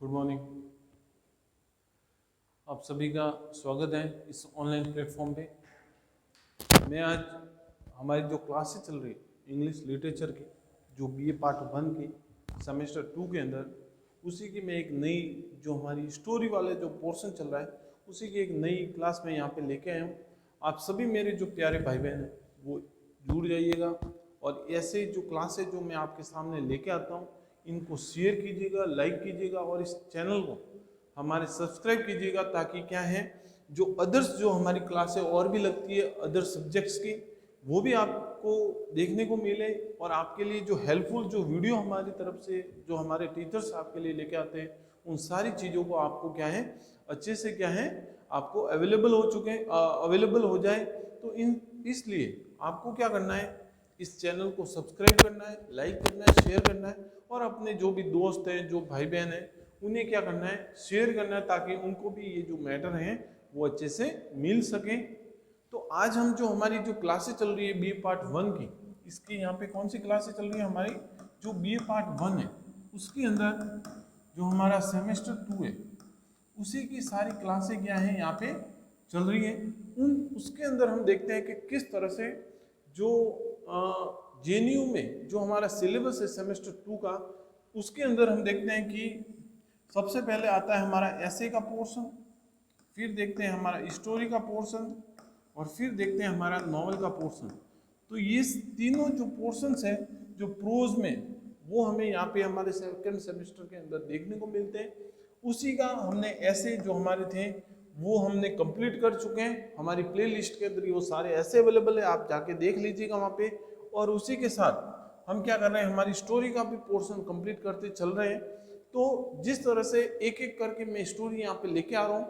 Good morning. आप सभी का स्वागत है इस ऑनलाइन प्लेटफॉर्म पे। मैं आज हमारी जो क्लासेस चल रही है इंग्लिश लिटरेचर की, जो बीए पार्ट 1 की सेमेस्टर 2 के अंदर, उसी की मैं एक नई जो हमारी स्टोरी वाले जो पोर्शन चल रहा है उसी की एक नई क्लास में यहाँ पे लेके आया हूँ। आप सभी मेरे जो प्यारे भाई बहन हैं वो जुड़ जाइएगा और ऐसे जो क्लासेस जो मैं आपके सामने लेके आता हूँ इनको शेयर कीजिएगा, लाइक कीजिएगा और इस चैनल को हमारे सब्सक्राइब कीजिएगा, ताकि क्या है जो अदर्स जो हमारी क्लासें और भी लगती है अदर सब्जेक्ट्स की, वो भी आपको देखने को मिले और आपके लिए जो हेल्पफुल जो वीडियो हमारी तरफ से जो हमारे टीचर्स आपके लिए लेके आते हैं उन सारी चीज़ों को आपको क्या है अच्छे से क्या है आपको अवेलेबल हो जाए। तो इसलिए आपको क्या करना है, इस चैनल को सब्सक्राइब करना है, लाइक करना है, शेयर करना है और अपने जो भी दोस्त हैं, जो भाई बहन हैं, उन्हें क्या करना है शेयर करना है, ताकि उनको भी ये जो मैटर हैं वो अच्छे से मिल सके। तो आज हम जो हमारी जो क्लासेस चल रही है बीए पार्ट 1 की, इसकी यहाँ पे कौन सी क्लासेस चल रही है हमारी जो बीए पार्ट 1 है उसके अंदर जो हमारा सेमेस्टर 2 है उसी की सारी क्लासें क्या है यहाँ पे चल रही है। उसके अंदर हम देखते हैं कि किस तरह से जो जेएनयू में जो हमारा सिलेबस है सेमेस्टर 2 का, उसके अंदर हम देखते हैं कि सबसे पहले आता है हमारा एसे का पोर्शन, फिर देखते हैं हमारा स्टोरी का पोर्शन और फिर देखते हैं हमारा नॉवल का पोर्शन। तो ये तीनों जो पोर्शंस हैं जो प्रोज में वो हमें यहाँ पे हमारे सेकंड सेमेस्टर के अंदर देखने को मिलते हैं। उसी का हमने ऐसे जो हमारे थे वो हमने कंप्लीट कर चुके हैं। हमारी प्ले लिस्ट के अंदर वो सारे ऐसे अवेलेबल है, आप जाके देख लीजिएगा वहाँ पे। और उसी के साथ हम क्या कर रहे हैं, हमारी स्टोरी का भी पोर्शन कंप्लीट करते चल रहे हैं। तो जिस तरह से एक एक करके मैं स्टोरी यहाँ पे लेके आ रहा हूँ,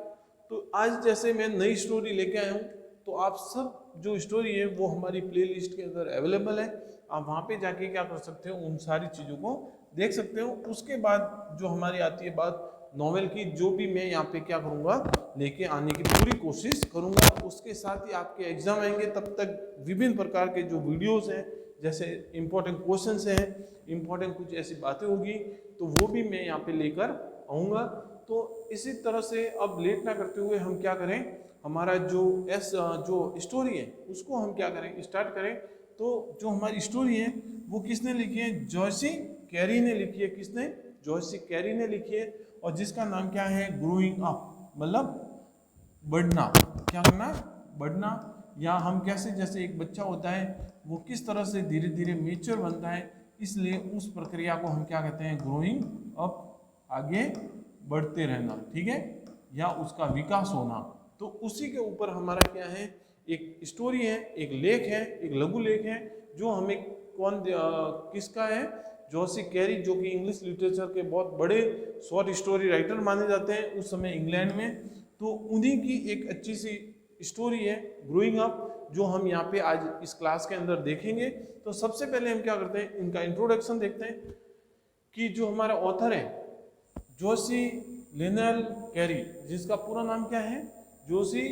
तो आज जैसे मैं नई स्टोरी लेके आया हूँ तो आप सब जो स्टोरी है वो हमारी प्ले लिस्ट के अंदर अवेलेबल है। आप वहाँ पे जाके क्या कर सकते हो, उन सारी चीज़ों को देख सकते हो। उसके बाद जो हमारी आती है बात नॉवेल की, जो भी मैं यहाँ पे क्या करूँगा लेके आने की पूरी कोशिश करूँगा। उसके साथ ही आपके एग्जाम आएंगे, तब तक विभिन्न प्रकार के जो वीडियोस हैं, जैसे इम्पोर्टेंट क्वेश्चंस हैं, इम्पोर्टेंट कुछ ऐसी बातें होगी तो वो भी मैं यहाँ पे लेकर आऊँगा। तो इसी तरह से अब लेट ना करते हुए हम क्या करें, हमारा जो स्टोरी है उसको हम क्या करें स्टार्ट करें। तो जो हमारी स्टोरी है वो किसने लिखी है, जॉयसी कैरी ने लिखी है। किसने, जॉयसी कैरी ने लिखी है। और जिसका नाम क्या है, ग्रोइंग अप, मतलब बढ़ना, क्या करना, बढ़ना। या हम कैसे, जैसे एक बच्चा होता है वो किस तरह से धीरे धीरे मेच्योर बनता है, इसलिए उस प्रक्रिया को हम क्या कहते हैं, ग्रोइंग अप, आगे बढ़ते रहना, ठीक है, या उसका विकास होना। तो उसी के ऊपर हमारा क्या है, एक स्टोरी है, एक लेख है, एक लघु लेख है, जो हमें किसका है, जॉयसी कैरी, जो कि इंग्लिश लिटरेचर के बहुत बड़े शॉर्ट स्टोरी राइटर माने जाते हैं उस समय इंग्लैंड में। तो उन्हीं की एक अच्छी सी स्टोरी है ग्रोइंग अप, जो हम यहाँ पे आज इस क्लास के अंदर देखेंगे। तो सबसे पहले हम क्या करते हैं, इनका इंट्रोडक्शन देखते हैं कि जो हमारा ऑथर है जोशी लिनेल कैरी, जिसका पूरा नाम क्या है, Joyce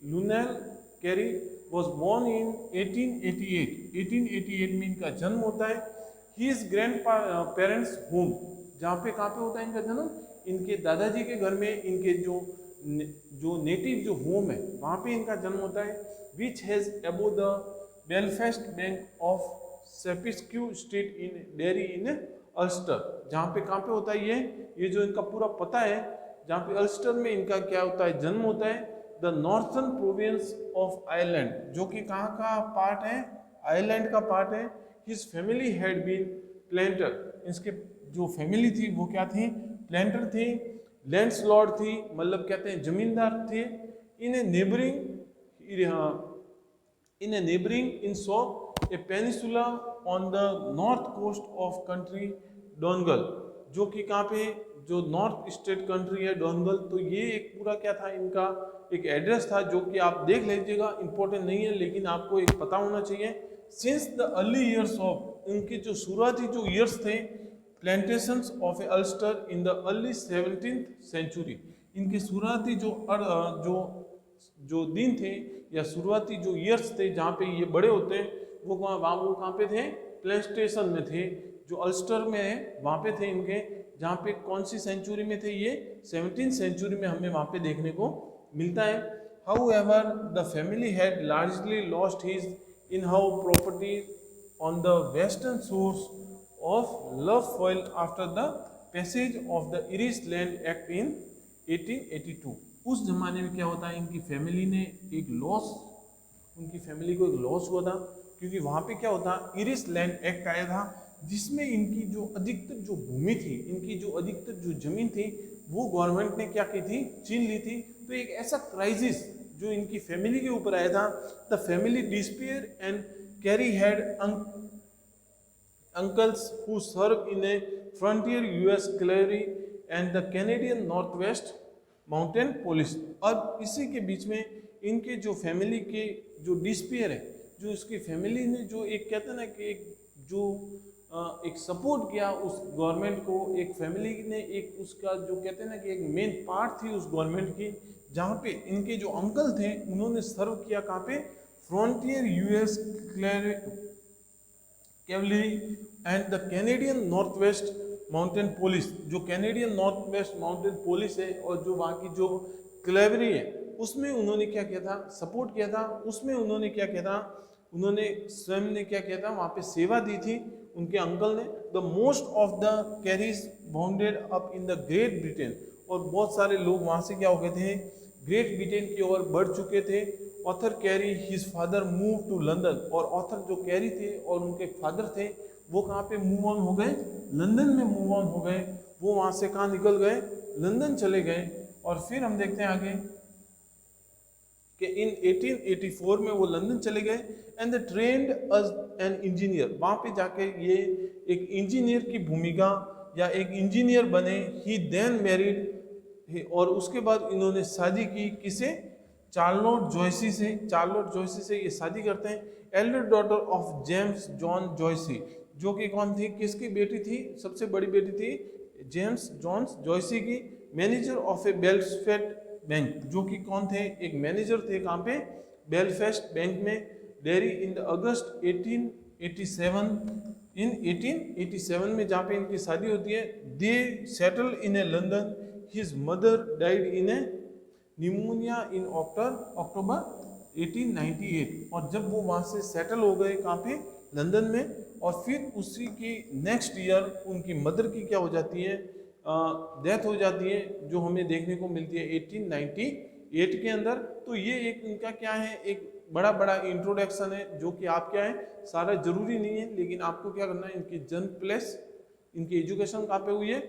Lunel Cary, was born in 1888। 1888 में इनका जन्म होता है। हिज ग्रैंड पेरेंट्स होम, जहाँ पे कहाँ पे होता है इनका जन्म, इनके दादाजी के घर में, इनके जो नेटिव जो होम है वहाँ पे इनका जन्म होता है। Which has above the Belfast bank of Shipquay street in Derry in Ulster, जहाँ पे कहाँ पे होता है ये जो इनका पूरा पता है, जहाँ पे अल्स्टर में इनका क्या होता है, जन्म होता है। The northern province of Ireland, जो कि कहाँ का पार्ट है, आयरलैंड का पार्ट है। His family had been planter, इसके जो फैमिली थी वो क्या थी, प्लेंटर थी, लैंडलॉर्ड थी, मतलब कहते हैं जमींदार थे। In a neighbouring in so a peninsula on the north coast of country Donegal, जो कि कहाँ पे, जो नॉर्थ स्टेट कंट्री है डोंगल। तो ये एक पूरा क्या था, इनका एक एड्रेस था, जो कि आप देख लीजिएगा, इंपॉर्टेंट नहीं है लेकिन आपको एक पता होना चाहिए। Since the early years of, उनके जो शुरुआती जो ईयर्स थे, plantations of a Ulster in the early 17th century, इनके शुरुआती जो दिन थे या शुरुआती जो ईयर्स थे जहाँ पे ये बड़े होते हैं, वो कहाँ पे थे, प्लांटेशन में थे, जो अल्स्टर में है वहाँ पे थे इनके। जहाँ पे कौन सी सेंचुरी में थे ये 17th सेंचुरी में हमें वहाँ पे देखने को मिलता है। However, the family had largely lost his in-house property on the western shores of Lough Foyle after the passage of the Irish Land Act in 1882। उस जमाने में क्या होता है, इनकी फैमिली ने एक लॉस, उनकी फैमिली को एक लॉस हुआ था, क्योंकि वहाँ पे क्या होता, इरिश लैंड एक्ट आया था, जिसमें इनकी जो अधिकतर जो भूमि थी, इनकी जो अधिकतर जो जमीन थी, वो गवर्नमेंट ने क्या की थी, छीन ली थी। तो एक ऐसा क्राइसिस जो इनकी फैमिली के ऊपर आया था, the family despair and carry had uncles who served in a frontier US cavalry and the Canadian Northwest Mountain Police। और इसी के बीच में इनके जो फैमिली के जो डिस्पेयर है, जो इसकी फैमिली ने जो एक कहते हैं ना कि एक जो एक सपोर्ट किया उस गवर्नमेंट को, एक फैमिली ने एक उसका जो कहते हैं ना कि एक मेन पार्ट थी उस गवर्नमेंट की, जहाँ पे इनके जो अंकल थे उन्होंने सर्व किया कहाँ पे, frontier US cavalry and the Canadian north west mountain police. जो Canadian north west mountain police है और जो वहाँ की जो कैवलरी है, उसमें उन्होंने क्या किया था, सपोर्ट किया था। उसमें उन्होंने क्या किया था, उन्होंने स्वयं ने क्या किया था, वहाँ पे सेवा दी थी उनके अंकल ने। The most of the carries bounded up in the great Britain, और बहुत सारे लोग वहाँ से क्या हो गए थे, ग्रेट ब्रिटेन की ओर बढ़ चुके थे। Author Carey his father move to London, और ऑथर जो कैरी थे और उनके फादर थे वो कहाँ पे मूव ऑन हो गए, लंदन में मूव ऑन हो गए। वो वहाँ से कहाँ निकल गए, लंदन चले गए। और फिर हम देखते हैं आगे कि इन 1884 में वो लंदन चले गए and the trained as an engineer. वहाँ पे जाके ये एक इंजीनियर की भूमिका या एक इंजीनियर बने। ही देन मैरिड, और उसके बाद इन्होंने शादी की किसे, चार्लोट जॉयसी से। चार्लोट जॉयसी से ये शादी करते हैं, elder daughter of James John Joyce, जो कि कौन थी, किसकी बेटी थी, सबसे बड़ी बेटी थी जेम्स जॉन जॉयसी की। Manager of a Belfast bank, जो कि कौन थे, एक मैनेजर थे कहाँ पे, बेलफास्ट बैंक में। Derry in the August 1887, in 1887 में जहाँ पे इनकी शादी होती है। They settle in a London, his mother died in a pneumonia in October 1898। और जब वो वहाँ से सेटल हो गए कहाँ पे, लंदन में, और फिर उसी की नेक्स्ट ईयर उनकी मदर की क्या हो जाती है, डेथ हो जाती है, जो हमें देखने को मिलती है 1898 के अंदर। तो ये एक इनका क्या है, एक बड़ा इंट्रोडक्शन है, जो कि आप क्या है, सारा जरूरी नहीं है, लेकिन आपको क्या करना है, इनकी जन्म प्लेस, इनकी एजुकेशन कहाँ पे हुई है,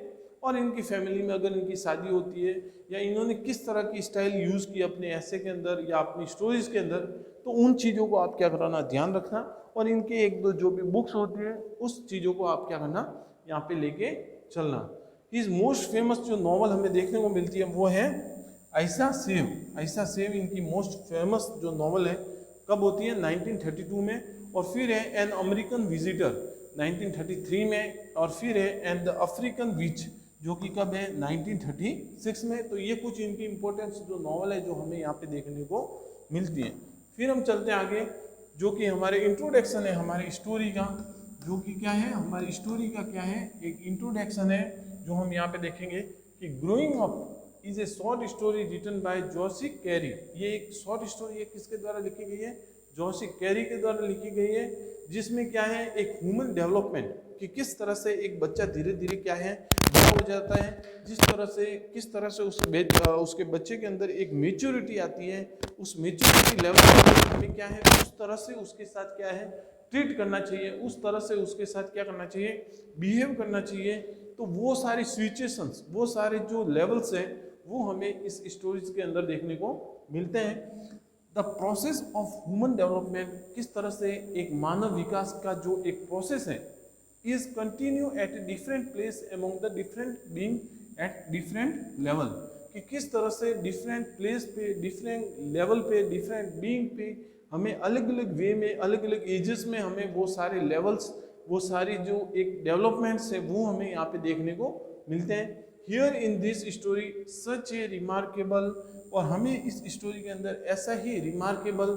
और इनकी फैमिली में अगर इनकी शादी होती है, या इन्होंने किस तरह की स्टाइल यूज़ की अपने ऐसे के अंदर या अपनी स्टोरीज के अंदर, तो उन चीज़ों को आप क्या कराना, ध्यान रखना। और इनके एक दो जो भी बुक्स होती है उस चीज़ों को आप क्या करना, यहाँ पे लेके चलना। इस मोस्ट फेमस जो नॉवल हमें देखने को मिलती है वो है आयशा सेव। आयशा सेव इनकी मोस्ट फेमस जो नॉवल है, कब होती है, 1932 में। और फिर है एन अमेरिकन विजिटर 1933 में, और फिर है एंड द अफ्रीकन विच, जो कि कब है, 1936 में। तो ये कुछ इनकी इंपॉर्टेंस जो नॉवल है जो हमें यहाँ पे देखने को मिलती है। फिर हम चलते हैं आगे, जो कि हमारे इंट्रोडक्शन है हमारी स्टोरी का, जो कि क्या है, हमारी स्टोरी का क्या है, एक इंट्रोडक्शन है जो हम यहाँ पे देखेंगे कि growing up is a short story written by Joyce Cary. ये एक शॉर्ट स्टोरी है, किसके द्वारा लिखी गई है, जोशी कैरी के द्वारा लिखी गई है, जिसमें क्या है, एक ह्यूमन डेवलपमेंट कि किस तरह से एक बच्चा धीरे धीरे क्या है, बड़ा हो जाता है, किस तरह से उसके बच्चे के अंदर एक मेच्योरिटी आती है। उस मेच्योरिटी लेवल पर हमें क्या है, उस तरह से उसके साथ क्या है, ट्रीट करना चाहिए, उस तरह से उसके साथ क्या करना चाहिए, बिहेव करना चाहिए। तो वो सारी सिचुएशंस, वो सारे जो लेवल्स हैं, वो हमें इस स्टोरीज के अंदर देखने को मिलते हैं। The process of human development, किस तरह से एक मानव विकास का जो एक प्रोसेस है, is continue at a different place among the different being at different level, कि किस तरह से डिफरेंट प्लेस पे, डिफरेंट लेवल पे, डिफरेंट बीइंग पे हमें अलग अलग वे में, अलग अलग एजेस में हमें वो सारे लेवल्स, वो सारी जो एक डेवलपमेंट्स है वो हमें यहाँ पे देखने को मिलते हैं। Here in this story such A remarkable, और हमें इस स्टोरी के अंदर ऐसा ही रिमार्केबल,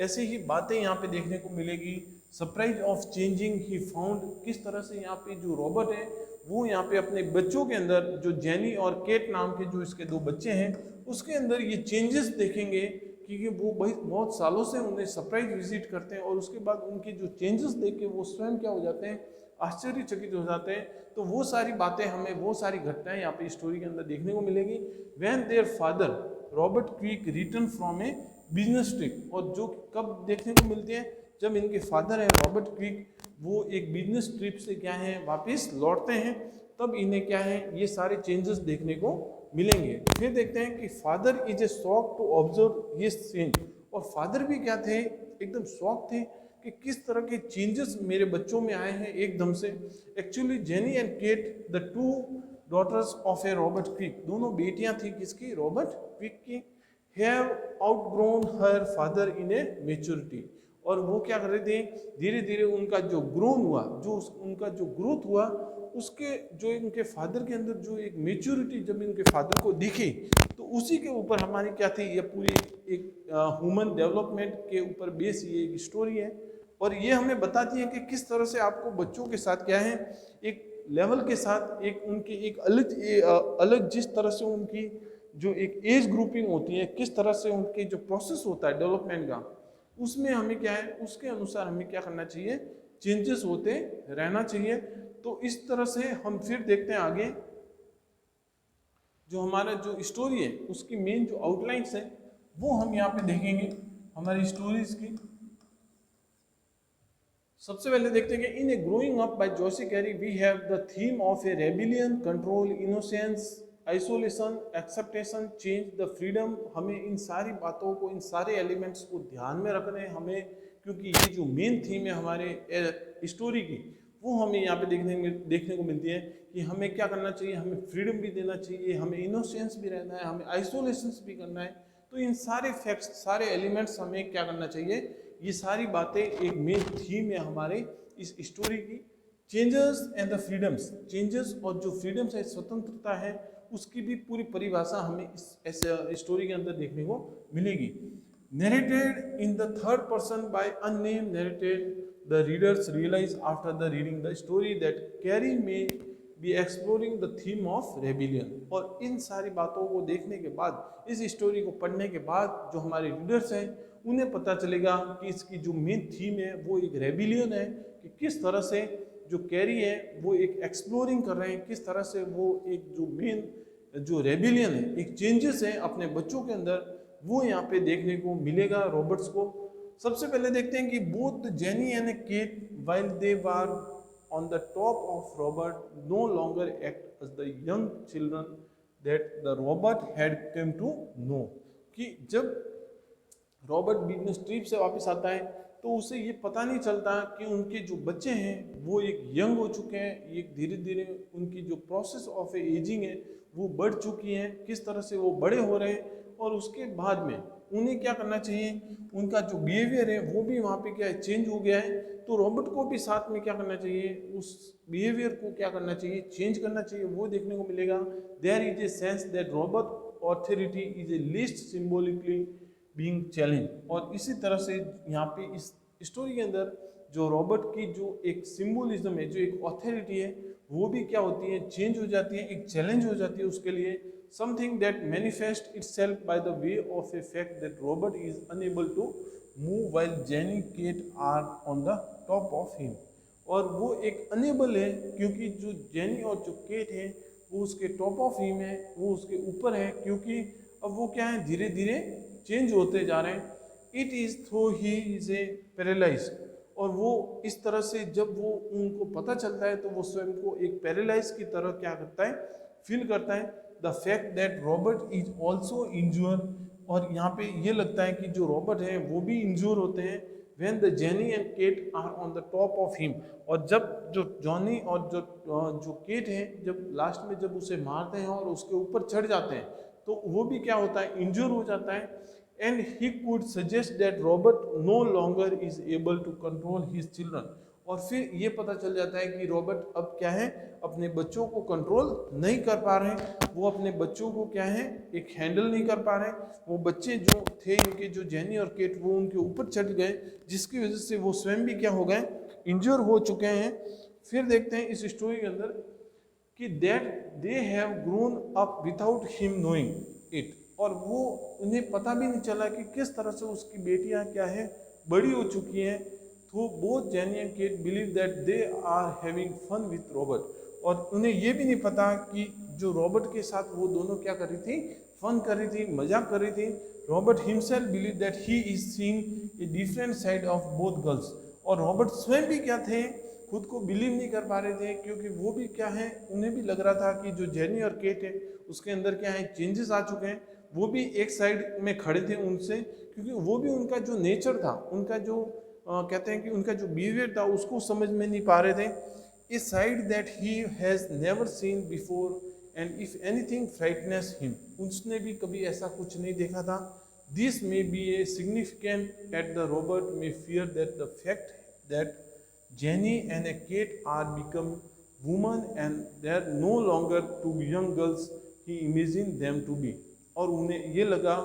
ऐसे ही बातें यहाँ पे देखने को मिलेगी। Surprise of changing he found, किस तरह से यहाँ पे जो रॉबर्ट है वो यहाँ पे अपने बच्चों के अंदर, जो जेनी और केट नाम के जो इसके दो बच्चे हैं, उसके अंदर ये चेंजेस देखेंगे, क्योंकि वो बहुत सालों से उन्हें सरप्राइज विजिट करते हैं और उसके बाद उनके जो चेंजेस देख के वो स्वयं क्या हो जाते हैं, आश्चर्यचकित हो जाते हैं। तो वो सारी बातें हमें, वो सारी घटनाएं यहाँ पे स्टोरी के अंदर देखने को मिलेगी। When their father Robert quick return from A business trip, और जो कब देखने को मिलते हैं, जब इनके फादर हैं रॉबर्ट क्विक, वो एक बिजनेस ट्रिप से क्या है वापस लौटते हैं, तब इन्हें क्या है ये सारे चेंजेस देखने को मिलेंगे। फिर देखते हैं कि father is a shock to observe ये चेंज, और फादर भी क्या थे, एकदम शॉक थे कि किस तरह के चेंजेस मेरे बच्चों में आए हैं एकदम से। Actually Jenny and Kate, the two daughters of a Robert Quick, दोनों बेटियां थी किसकी, रॉबर्ट क्विक की, have outgrown her father in a maturity, और वो क्या कर रहे थे, धीरे धीरे उनका जो ग्रोन हुआ, जो उनका जो ग्रोथ हुआ, उसके जो इनके फादर के अंदर जो एक मेच्योरिटी जब इनके फादर को दिखी, तो उसी के ऊपर हमारी क्या थी, ये पूरी एक ह्यूमन डेवलपमेंट के ऊपर बेस ये एक स्टोरी है। और ये हमें बताती है कि किस तरह से आपको बच्चों के साथ क्या है, एक लेवल के साथ एक उनकी एक अलग जिस तरह से उनकी जो एक एज ग्रुपिंग होती है, किस तरह से उनके जो प्रोसेस होता है डेवलपमेंट का, उसमें हमें क्या है, उसके अनुसार हमें क्या करना चाहिए, चेंजेस होते रहना चाहिए। तो इस तरह से हम फिर देखते हैं आगे, जो हमारा जो स्टोरी है उसकी मेन जो आउटलाइंस है वो हम यहाँ पे देखेंगे हमारी स्टोरीज की। सबसे पहले देखते हैं कि in a growing up by Joyce Cary we have the theme of a rebellion, control, innocence, isolation, acceptation, change, the freedom. हमें इन सारी बातों को, इन सारे एलिमेंट्स को ध्यान में रखना है हमें, क्योंकि ये जो मेन थीम है हमारे स्टोरी की, वो हमें यहाँ पे देखने को मिलती है कि हमें क्या करना चाहिए, हमें फ्रीडम भी देना चाहिए, हमें इनोसेंस भी रहना है, हमें आइसोलेशन भी करना है। तो इन सारे फैक्ट्स, सारे एलिमेंट्स हमें क्या करना चाहिए, ये सारी बातें एक मेन थीम है हमारे इस स्टोरी की। Changes and the freedoms, changes और जो फ्रीडम्स है, स्वतंत्रता है, उसकी भी पूरी परिभाषा हमें इस स्टोरी के अंदर देखने को मिलेगी। Narrated in the third person by unnamed narrated, the readers realise after the reading the story that Cary may be exploring the theme of rebellion. और इन सारी बातों को देखने के बाद, इस स्टोरी को पढ़ने के बाद, जो हमारे रीडर्स हैं उन्हें पता चलेगा कि इसकी जो मेन थीम है वो एक रेबिलियन है, कि किस तरह से जो कैरी है वो एक एक्सप्लोरिंग कर रहे हैं, किस तरह से वो एक जो मेन जो रेबिलियन है, एक चेंजेस है अपने बच्चों के अंदर, वो यहाँ पे देखने को मिलेगा रॉबर्ट्स को। सबसे पहले देखते हैं कि both Jenny and Kate while they were on the top of Robert no longer act as the young children that the Robert had come to know, कि जब रॉबर्ट बिजनेस ट्रिप से वापस आता है तो उसे ये पता नहीं चलता कि उनके जो बच्चे हैं वो एक यंग हो चुके हैं, एक धीरे धीरे उनकी जो प्रोसेस ऑफ एजिंग है वो बढ़ चुकी है, किस तरह से वो बड़े हो रहे हैं, और उसके बाद में उन्हें क्या करना चाहिए, उनका जो बिहेवियर है वो भी वहाँ पे क्या है, चेंज हो गया है। तो रॉबर्ट को भी साथ में क्या करना चाहिए, उस बिहेवियर को क्या करना चाहिए, चेंज करना चाहिए, वो देखने को मिलेगा। There is a sense that Robert authority is a list symbolically being challenge. और इसी तरह से यहाँ पे इस स्टोरी के अंदर जो रॉबर्ट की जो एक सिंबोलिज्म है, जो एक ऑथोरिटी है, वो भी क्या होती है, चेंज हो जाती है, एक चैलेंज हो जाती है उसके लिए। Something that manifest itself by the way of a fact that Robert is unable to move while Jenny Kate are on the top of him. और वो एक अनेबल है क्योंकि जो जेनी और जो केट है वो उसके टॉप ऑफ हिम है, वो उसके ऊपर है, क्योंकि अब वो क्या है, धीरे धीरे चेंज होते जा रहे हैं। It is through he is a paralyse, और वो इस तरह से जब वो उनको पता चलता है तो वो स्वयं को एक पैरालाइज की तरह क्या करता है, फील करता है। The fact that Robert is also इंज्योर, और यहाँ पे ये लगता है कि जो रॉबर्ट है वो भी इंज्योर होते हैं। When the Jenny and Kate are on the top of him, और जब जो जॉनी और जो केट है जब लास्ट में जब उसे मारते हैं और उसके ऊपर चढ़ जाते हैं तो वो भी क्या होता है, इंज्योर हो जाता है। And he could suggest that Robert no longer is able to control his children, और फिर ये पता चल जाता है कि रॉबर्ट अब क्या है, अपने बच्चों को कंट्रोल नहीं कर पा रहे हैं, वो अपने बच्चों को क्या है एक हैंडल नहीं कर पा रहे हैं। वो बच्चे जो थे इनके, जो जेनी और केट, वो उनके ऊपर चढ़ गए, जिसकी वजह से वो स्वयं भी क्या हो गए, इंजर हो चुके हैं। फिर देखते हैं इस स्टोरी के अंदर कि that they have grown up without him knowing it, और वो उन्हें पता भी नहीं चला कि किस तरह से उसकी बेटियां क्या है बड़ी हो चुकी हैं। तो both Jenny and Kate believe that they are having fun with Robert, और उन्हें ये भी नहीं पता कि जो रॉबर्ट के साथ वो दोनों क्या कर रही थी, फन कर रही थी, मजाक कर रही थी। Robert himself believe that he is seeing a different side of both girls, और रॉबर्ट स्वयं भी क्या थे, खुद को बिलीव नहीं कर पा रहे थे, क्योंकि वो भी क्या है, उन्हें भी लग रहा था कि जो जेनी और केट है उसके अंदर क्या है चेंजेस आ चुके हैं। वो भी एक साइड में खड़े थे उनसे, क्योंकि वो भी उनका जो नेचर था, उनका जो कहते हैं कि उनका जो बिहेवियर था उसको समझ में नहीं पा रहे थे। A side that he has never seen before and if anything frightens him, उसने भी कभी ऐसा कुछ नहीं देखा था। This may be a significant at the Robert may fear that the fact that Jenny and a Kate are become women and they are no longer to be young girls he imagined them to be, और उन्हें ये लगा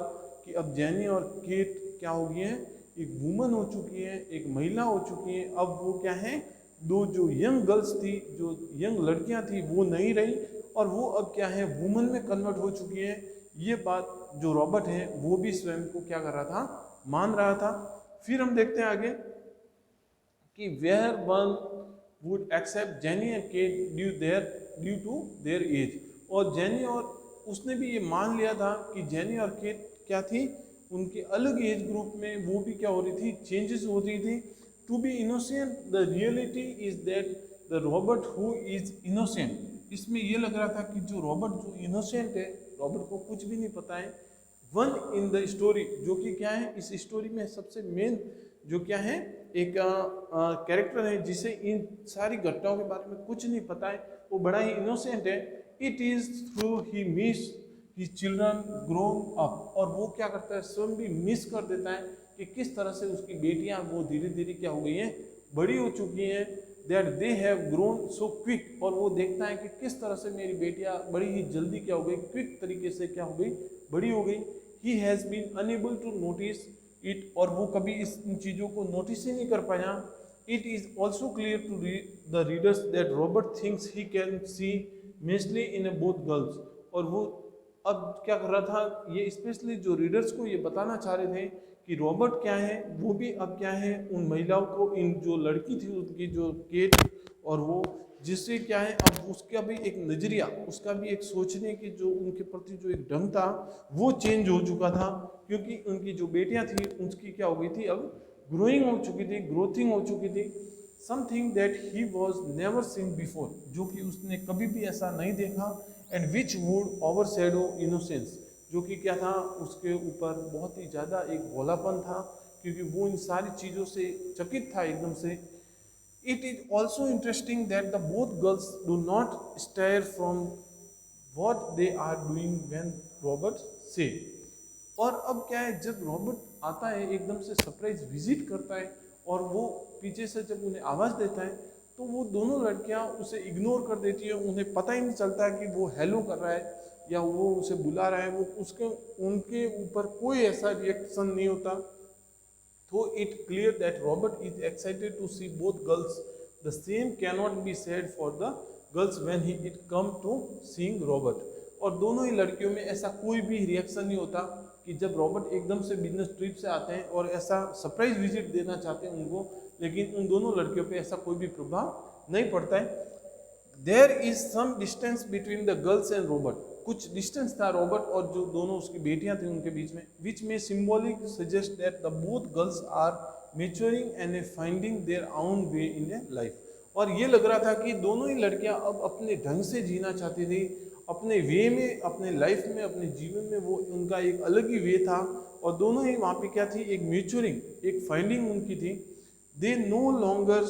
कि अब jenny और cat क्या हो गई हैं, एक वुमन हो चुकी है, एक महिला हो चुकी है। अब वो क्या है, दो जो यंग गर्ल्स थी, जो यंग लड़कियां थी, वो नहीं रही, और वो अब क्या है वुमन में कन्वर्ट हो चुकी है। ये बात जो रॉबर्ट है वो भी स्वयं को क्या कर रहा था, मान रहा था। फिर हम देखते हैं आगे कि where one would accept Jenny and Kate due to their age, और जेनी और उसने भी ये मान लिया था कि जेनी और केट क्या थी, उनके अलग एज ग्रुप में वो भी क्या हो रही थी, चेंजेस हो रही थी। To be innocent the reality is that the Robert who is innocent, इसमें ये लग रहा था कि जो रॉबर्ट जो इनोसेंट है, रॉबर्ट को कुछ भी नहीं पता है। वन इन द स्टोरी, जो कि क्या है इस स्टोरी में सबसे मेन जो क्या है एक कैरेक्टर है जिसे इन सारी घटनाओं के बारे में कुछ नहीं पता है, वो बड़ा ही इनोसेंट है। It is through he miss his children grown up, और वो क्या करता है, स्वयं भी मिस कर देता है कि किस तरह से उसकी बेटियां वो धीरे धीरे क्या हो गई हैं, बड़ी हो चुकी हैं। That they have grown so quick, और वो देखता है कि किस तरह से मेरी बेटियां बड़ी ही जल्दी क्या हो गई, क्विक तरीके से क्या हो गई, बड़ी हो गई। He has been unable to notice it, और वो कभी इन चीज़ों को नोटिस ही नहीं कर पाया। It is also clear to the readers that Robert thinks he can see mostly in a both girls, और वो अब क्या कर रहा था, ये स्पेशली जो रीडर्स को ये बताना चाह रहे थे कि रॉबर्ट क्या है, वो भी अब क्या है उन महिलाओं को, इन जो लड़की थी उनकी जो केट, और वो जिससे क्या है अब उसका भी एक नज़रिया, उसका भी एक सोचने की जो उनके प्रति जो एक ढंग था वो चेंज हो चुका था, क्योंकि उनकी जो बेटियां थी उनकी क्या हो गई थी, अब ग्रोइंग हो चुकी थी, ग्रोथिंग हो चुकी थी। Something that he was never seen before, जो कि उसने कभी भी ऐसा नहीं देखा। And which would over shadow innocence, जो कि क्या था, उसके ऊपर बहुत ही ज़्यादा एक भोलापन था, क्योंकि वो इन सारी चीज़ों से चकित था एकदम से। It is also interesting that the both girls do not stare from what they are doing when Robert say, और अब क्या है, जब रॉबर्ट आता है एकदम से सरप्राइज विजिट करता है और वो पीछे से जब उन्हें आवाज़ देता है, तो वो दोनों लड़कियां उसे इग्नोर कर देती है। उन्हें पता ही नहीं चलता है कि वो हेलो कर रहा है या वो उसे बुला रहा है, वो उसके उनके ऊपर कोई ऐसा रिएक्शन नहीं होता। Though it clear that Robert is excited to see both girls, the same cannot be said for the girls when it come to seeing Robert, और दोनों ही लड़कियों में ऐसा कोई भी रिएक्शन नहीं होता कि जब रॉबर्ट एकदम से बिजनेस ट्रिप से आते हैं और ऐसा सरप्राइज विजिट देना चाहते हैं उनको, लेकिन उन दोनों लड़कियों पे ऐसा कोई भी प्रभाव नहीं पड़ता है। There is some distance between the girls and Robert, कुछ डिस्टेंस था रॉबर्ट और जो दोनों उसकी बेटियां थी उनके बीच में, विच में symbolic suggest that the both girls are maturing and finding their own way in a life, और ये लग रहा था कि दोनों ही लड़कियां अब अपने ढंग से जीना चाहती थी, अपने वे में, अपने लाइफ में, अपने जीवन में, वो उनका एक अलग ही वे था, और दोनों ही वहाँ पे क्या थी, एक मेच्योरिंग, एक फाइंडिंग उनकी थी। They no longer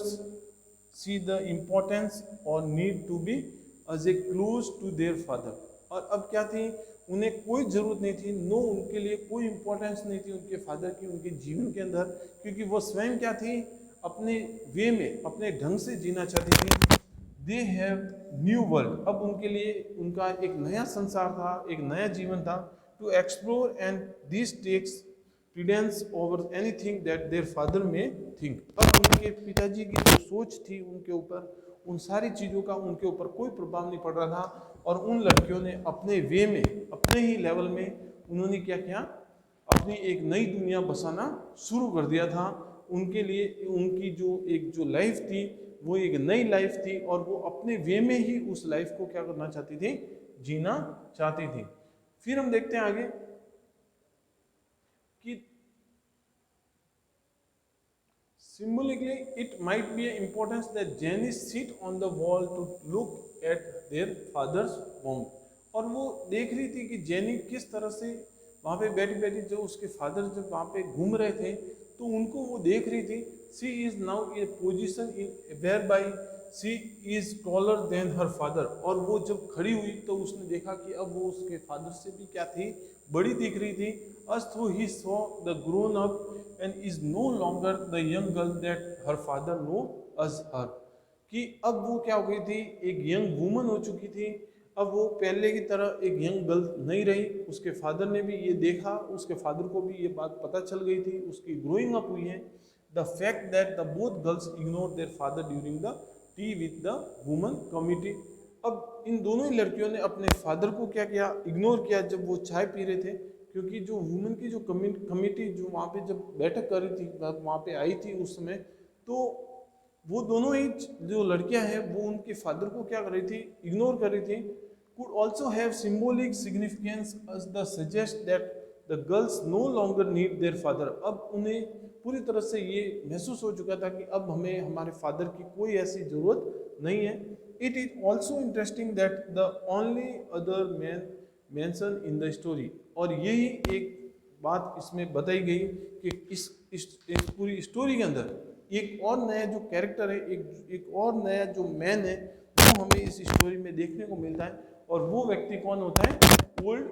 see the importance और need to be as a close to their father, और अब क्या थी, उन्हें कोई ज़रूरत नहीं थी, नो उनके लिए कोई इम्पोर्टेंस नहीं थी उनके फादर की उनके जीवन के अंदर, क्योंकि वो स्वयं क्या थी, अपने वे में, अपने ढंग से जीना चाहती थी। दे हैव न्यू वर्ल्ड, अब उनके लिए उनका एक नया संसार था, एक नया जीवन था, to explore, and this takes precedence over anything that their father may think. अब उनके पिताजी की जो सोच थी उनके ऊपर, उन सारी चीज़ों का उनके ऊपर कोई प्रभाव नहीं पड़ रहा था, और उन लड़कियों ने अपने वे में, अपने ही लेवल में उन्होंने क्या किया, अपनी एक नई दुनिया बसाना शुरू कर दिया था। उनके लिए उनकी जो लाइफ थी वो एक नई लाइफ थी, और वो अपने वे में ही उस लाइफ को क्या करना चाहती थी, जीना चाहती थी। फिर हम देखते हैं आगे कि symbolically it might be an importance that Jenny sit on the wall to look at their father's womb, और वो देख रही थी कि जेनी किस तरह से वहाँ पे बैठी बैठी, जो उसके फादर जब वहाँ पे घूम रहे थे तो उनको वो देख रही थी। She is now in position in where by she is taller than her father, और वो जब खड़ी हुई तो उसने देखा कि अब वो उसके फादर से भी क्या थी, बड़ी दिख रही थी। As though he saw the grown up and is no longer the young girl that her father knew as her, कि अब वो क्या हो गई थी, एक यंग वूमन हो चुकी थी। अब वो पहले की तरह एक यंग गर्ल नहीं रही। उसके फादर ने भी ये देखा, उसके फादर को भी ये बात पता चल गई थी, उसकी ग्रोइंग अप हुई है। The fact that the both girls ignore their father during the T with the woman committee. अब इन दोनों ही लड़कियों ने अपने फादर को क्या किया, इग्नोर किया जब वो चाय पी रहे थे, क्योंकि जो वुमेन की जो कमिटी जो वहाँ पे जब बैठक कर रही थी, वहाँ पे आई थी उस समय, तो वो दोनों ही जो लड़कियां हैं वो उनके फादर को क्या कर रही थी, इग्नोर कर रही थी। could also have symbolic significance as the suggest that the girls no longer need their father। अब उन्हें पूरी तरह से ये महसूस हो चुका था कि अब हमें हमारे फादर की कोई ऐसी ज़रूरत नहीं है। It is also interesting that the only other man mention in the story, और यही एक बात इसमें बताई गई कि इस पूरी स्टोरी के अंदर एक और नया जो कैरेक्टर है, एक और नया जो मैन है, वो हमें इस स्टोरी में देखने को मिलता है। और वो व्यक्ति कौन होता है, ओल्ड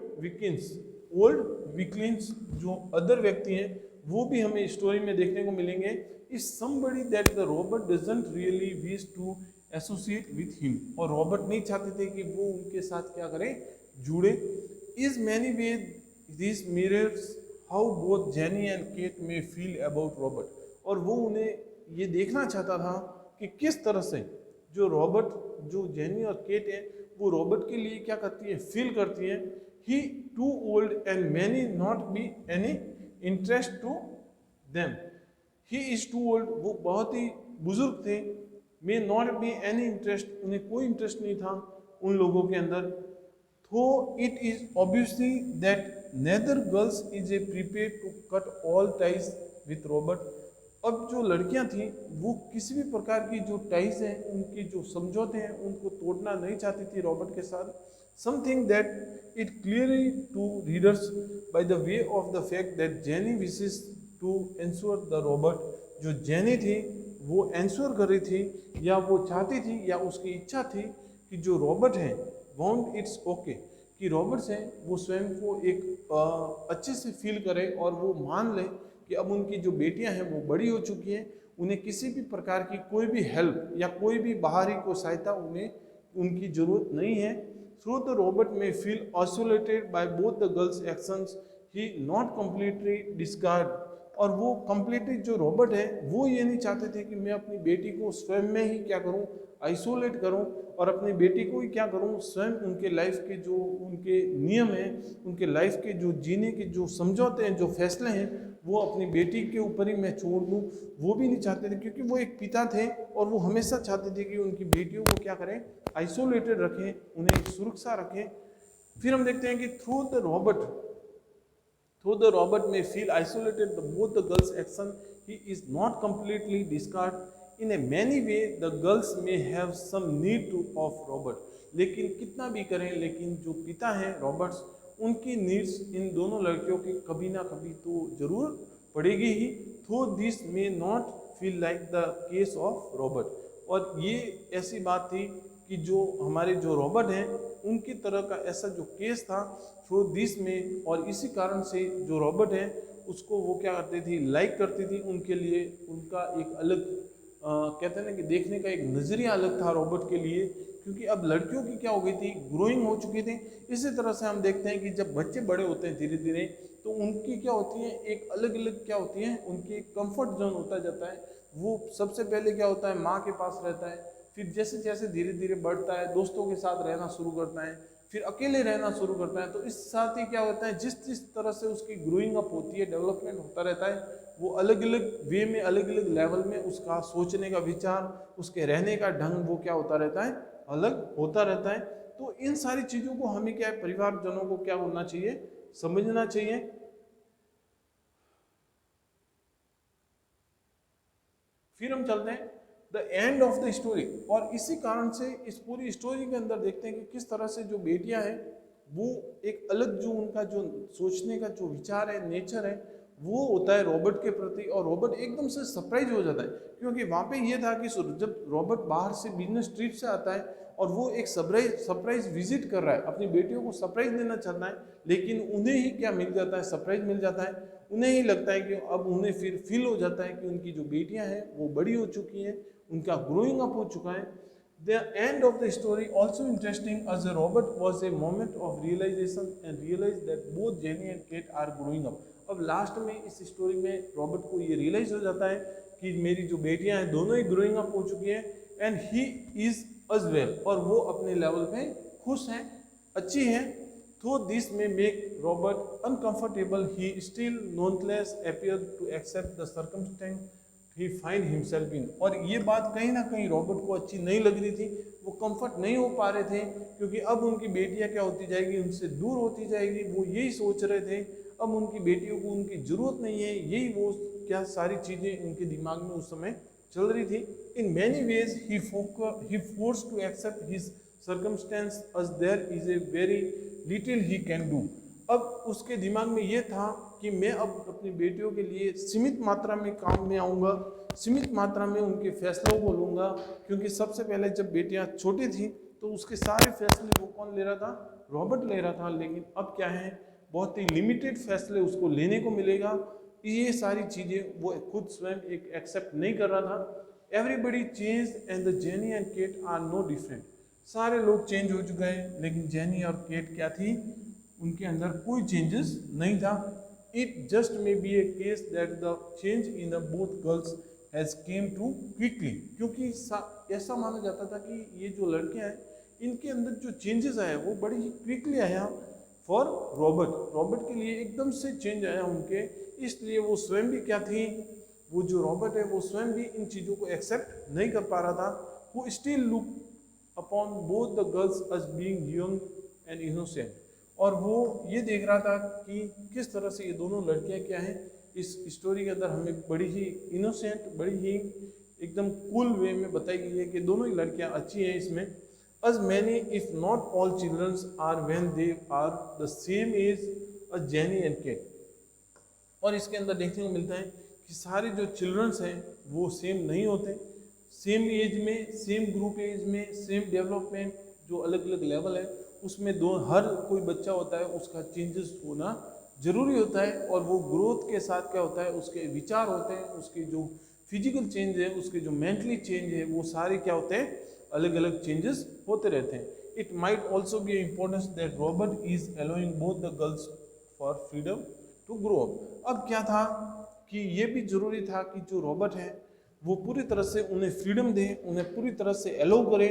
विकलिंस जो अदर व्यक्ति हैं वो भी हमें स्टोरी में देखने को मिलेंगे। Is somebody that the Robert doesn't really wish to associate with him, और रॉबर्ट नहीं चाहते थे कि वो उनके साथ क्या करें, जुड़े। Is many way this mirrors how both Jenny and Kate में फील अबाउट रॉबर्ट, और वो उन्हें ये देखना चाहता था कि किस तरह से जो रॉबर्ट, जो जेनी और केट है, वो रॉबर्ट के लिए क्या करती है, फील करती है। He too old and many not be any interest to them. He is too old, वो बहुत ही बुजुर्ग थे। May not be any interest, उन्हें कोई इंटरेस्ट नहीं था उन लोगों के अंदर। Though it is obviously that neither girls is a prepare to cut all ties with Robert. अब जो लड़कियां थी वो किसी भी प्रकार की जो टाइज हैं, उनकी जो समझौते हैं, उनको तोड़ना नहीं चाहती थी रॉबर्ट के साथ। Something that it clearly to readers by the way of the fact that Jenny wishes to ensure the Robert. जो जेनी थी वो एंश्योर कर रही थी, या वो चाहती थी, या उसकी इच्छा थी कि जो रॉबर्ट है वांट इट्स ओके, कि रॉबर्ट्स हैं वो स्वयं को एक अच्छे से फील करे और वो मान ले कि अब उनकी जो बेटियां हैं वो बड़ी हो चुकी हैं, उन्हें किसी भी प्रकार की कोई भी हेल्प या कोई भी बाहरी को सहायता उन्हें उनकी ज़रूरत नहीं है। थ्रू द रॉबर्ट में feel isolated by both the girls actions, he not completely discard. और वो कम्प्लीटली जो रॉबर्ट है वो ये नहीं चाहते थे कि मैं अपनी बेटी को स्वयं में ही क्या करूं, आइसोलेट करूं, और अपनी बेटी को ही क्या करूं, स्वयं उनके लाइफ के जो उनके नियम हैं, उनके लाइफ के जो जीने के जो समझौते हैं, जो फैसले हैं, वो अपनी बेटी के ऊपर ही मैं छोड़ दूं, वो भी नहीं चाहते थे। क्योंकि वो एक पिता थे और वो हमेशा चाहते थे कि उनकी बेटियों को क्या करें, आइसोलेटेड रखें, उन्हें एक सुरक्षा रखें। फिर हम देखते हैं कि through the Robert may feel isolated, both the girls' action, he is not completely discard. In a many way, the girls may have some need to of Robert. लेकिन कितना भी करें, लेकिन जो पिता हैं रॉबर्ट्स, उनकी नीड्स इन दोनों लड़कियों की कभी ना कभी तो जरूर पड़ेगी ही। थो this may not feel like the case of Robert, और ये ऐसी बात थी कि जो हमारे जो रॉबर्ट हैं उनकी तरह का ऐसा जो केस था थ्रू दिस में, और इसी कारण से जो रॉबर्ट हैं उसको वो क्या करती थी, लाइक करती थी। उनके लिए उनका एक अलग कहते हैं ना कि देखने का एक नज़रिया अलग था रॉबर्ट के लिए, क्योंकि अब लड़कियों की क्या हो गई थी, ग्रोइंग हो चुकी थी। इसी तरह से हम देखते हैं कि जब बच्चे बड़े होते हैं धीरे धीरे, तो उनकी क्या होती है, एक अलग अलग क्या होती है, उनकी एक कंफर्ट जोन होता जाता है। वो सबसे पहले क्या होता है, माँ के पास रहता है, फिर जैसे जैसे धीरे धीरे बढ़ता है दोस्तों के साथ रहना शुरू करता है, फिर अकेले रहना शुरू करता है। तो इस साथ ही क्या होता है, जिस जिस तरह से उसकी ग्रोइंग अप होती है, डेवलपमेंट होता रहता है, वो अलग अलग वे में, अलग अलग लेवल में उसका सोचने का विचार, उसके रहने का ढंग वो क्या होता रहता है, अलग होता रहता है। तो इन सारी चीज़ों को हमें क्या है, परिवारजनों को क्या होना चाहिए, समझना चाहिए। फिर हम चलते हैं the end of the story, और इसी कारण से इस पूरी स्टोरी के अंदर देखते हैं कि किस तरह से जो बेटियां हैं वो एक अलग जो उनका जो सोचने का जो विचार है, नेचर है, वो होता है रॉबर्ट के प्रति। और रॉबर्ट एकदम से सरप्राइज हो जाता है, क्योंकि वहाँ पे ये था कि जब रॉबर्ट बाहर से बिजनेस ट्रिप से आता है और वो एक सरप्राइज विजिट कर रहा है, अपनी बेटियों को सरप्राइज देना चाहता है, लेकिन उन्हें ही क्या मिल जाता है, सरप्राइज मिल जाता है। उन्हें ही लगता है कि अब उन्हें फिर फील हो जाता है कि उनकी जो बेटियां हैं वो बड़ी हो चुकी हैं, उनका ग्रोइंग अप हो चुका है। The end of the story also interesting as Robert was a moment of realisation and realise that both Jenny and Kate are growing up. अब लास्ट में इस स्टोरी में रॉबर्ट को ये रियलाइज हो जाता है कि मेरी जो बेटियां हैं दोनों ही ग्रोइंग अप हो चुकी हैं, and he is as well, और वो अपने लेवल पे खुश हैं, अच्छी हैं। Though this may make Robert uncomfortable, he still nonetheless appears to accept the circumstance he find himself in। और ये बात कहीं ना कहीं रॉबर्ट को अच्छी नहीं लग रही थी, वो कंफर्ट नहीं हो पा रहे थे, क्योंकि अब उनकी बेटियां क्या होती जाएगी, उनसे दूर होती जाएगी। वो यही सोच रहे थे, अब उनकी बेटियों को उनकी ज़रूरत नहीं है, यही वो क्या सारी चीज़ें उनके दिमाग में उस समय चल रही थी। In many ways he force to accept his circumstance as there is a very little he can do। अब उसके दिमाग में ये था कि मैं अब अपनी बेटियों के लिए सीमित मात्रा में काम में आऊँगा, सीमित मात्रा में उनके फैसलों को लूँगा, क्योंकि सबसे पहले जब बेटियाँ छोटी थी तो उसके सारे फैसले वो कौन ले रहा था, रॉबर्ट ले रहा था। लेकिन अब क्या है, बहुत ही लिमिटेड फैसले उसको लेने को मिलेगा। ये सारी चीज़ें वो खुद स्वयं एक एक्सेप्ट नहीं कर रहा था। Everybody change and the Jenny and Kate are no different. सारे लोग चेंज हो चुके हैं, लेकिन जेनी और केट क्या थी, उनके अंदर कोई चेंजेस नहीं था। It just may be a case that the change in the both girls has came too quickly, क्योंकि ऐसा माना जाता था कि ये जो लड़कियां हैं इनके अंदर जो चेंजेस आए वो बड़ी ही क्विकली आया फॉर रॉबर्ट के लिए एकदम से चेंज आया उनके। इसलिए वो स्वयं भी क्या थी, वो जो रॉबर्ट है वो स्वयं भी इन चीज़ों को एक्सेप्ट नहीं कर पा रहा था। वो still look upon both the girls as being young and innocent, और वो ये देख रहा था कि किस तरह से ये दोनों लड़कियां क्या हैं, इस स्टोरी के अंदर हमें बड़ी ही इनोसेंट, बड़ी ही एकदम कूल वे में बताई गई है कि दोनों ही लड़कियां अच्छी हैं इसमें। as many if not all children are when they are the same age as Jenny and Kate। और इसके अंदर देखने को मिलता है कि सारे जो चिल्ड्रंस हैं वो सेम नहीं होते, सेम एज में, सेम ग्रुप एज में, सेम डेवलपमेंट जो अलग अलग लेवल है उसमें दो हर कोई बच्चा होता है, उसका चेंजेस होना ज़रूरी होता है। और वो ग्रोथ के साथ क्या होता है, उसके विचार होते हैं, उसके जो फिजिकल चेंज है, उसके जो मेंटली चेंज है, वो सारे क्या होते हैं, अलग अलग चेंजेस होते रहते हैं। It might also be importance that Robert is allowing both the girls for freedom to grow up. अब क्या था कि ये भी ज़रूरी था कि जो रॉबर्ट है वो पूरी तरह से उन्हें फ्रीडम दे, उन्हें पूरी तरह से अलाउ करे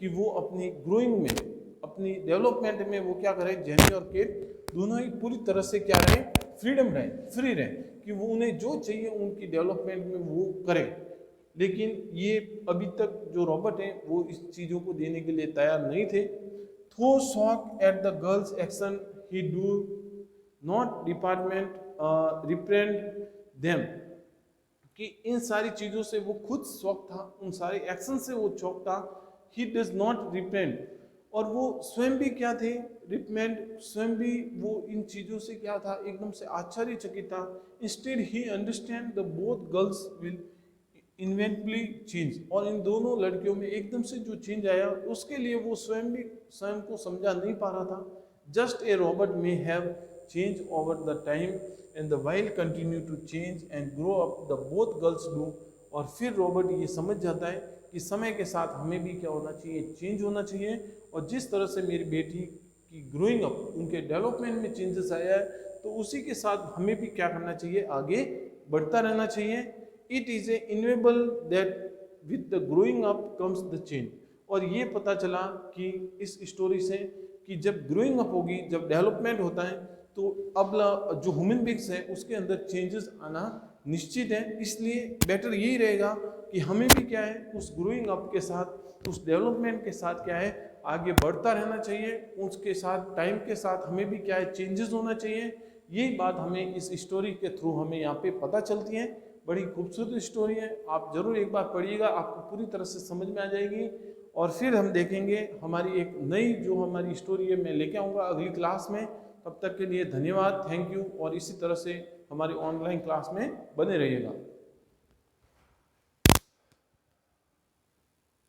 कि वो अपनी ग्रोइंग में, अपनी डेवलपमेंट में वो क्या करें, जेनी और केट दोनों ही पूरी तरह से क्या रहे, फ्रीडम रहे, फ्री रहे, कि वो उन्हें जो चाहिए उनकी डेवलपमेंट में वो करें। लेकिन ये अभी तक जो रॉबर्ट है वो इस चीज़ों को देने के लिए तैयार नहीं थे। Though shock at the girls action he do not department reprimand them, कि इन सारी चीज़ों से वो खुद शॉक था, उन सारे एक्शन से वो शॉक था। ही डज नॉट रिप्रेंड, और वो स्वयं भी क्या थे, रिप्रेंड, स्वयं भी वो इन चीज़ों से क्या था, एकदम से आश्चर्यचकित था। Instead he understand the both girls will inevitably change, और इन दोनों लड़कियों में एकदम से जो चेंज आया उसके लिए वो स्वयं भी स्वयं को समझा नहीं पा रहा था। Just a Robert may have change over the time and the wild continue to change and grow up the both girls do। और फिर रॉबर्ट ये समझ जाता है कि समय के साथ हमें भी क्या होना चाहिए, चेंज होना चाहिए। और जिस तरह से मेरी बेटी की ग्रोइंग अप, उनके डेवलपमेंट में चेंजेस आया है, तो उसी के साथ हमें भी क्या करना चाहिए, आगे बढ़ता रहना चाहिए। It is inevitable that with the growing up comes the change. और ये पता चला कि इस स्टोरी से कि जब ग्रोइंग अप होगी, जब डेवलपमेंट होता है, तो अब जो ह्यूमन बींग्स है उसके अंदर चेंजेस आना निश्चित है। इसलिए बेटर यही रहेगा कि हमें भी क्या है, उस ग्रोइंग अप के साथ, उस डेवलपमेंट के साथ क्या है, आगे बढ़ता रहना चाहिए। उसके साथ टाइम के साथ हमें भी क्या है, चेंजेस होना चाहिए। यही बात हमें इस स्टोरी के थ्रू हमें यहाँ पे पता चलती है। बड़ी खूबसूरत स्टोरी है, आप जरूर एक बार पढ़िएगा, आपको पूरी तरह से समझ में आ जाएगी। और फिर हम देखेंगे हमारी एक नई जो हमारी स्टोरी है मैं लेके आऊँगा अगली क्लास में। तब तक के लिए धन्यवाद, थैंक यू। और इसी तरह से हमारी ऑनलाइन क्लास में बने रहिएगा।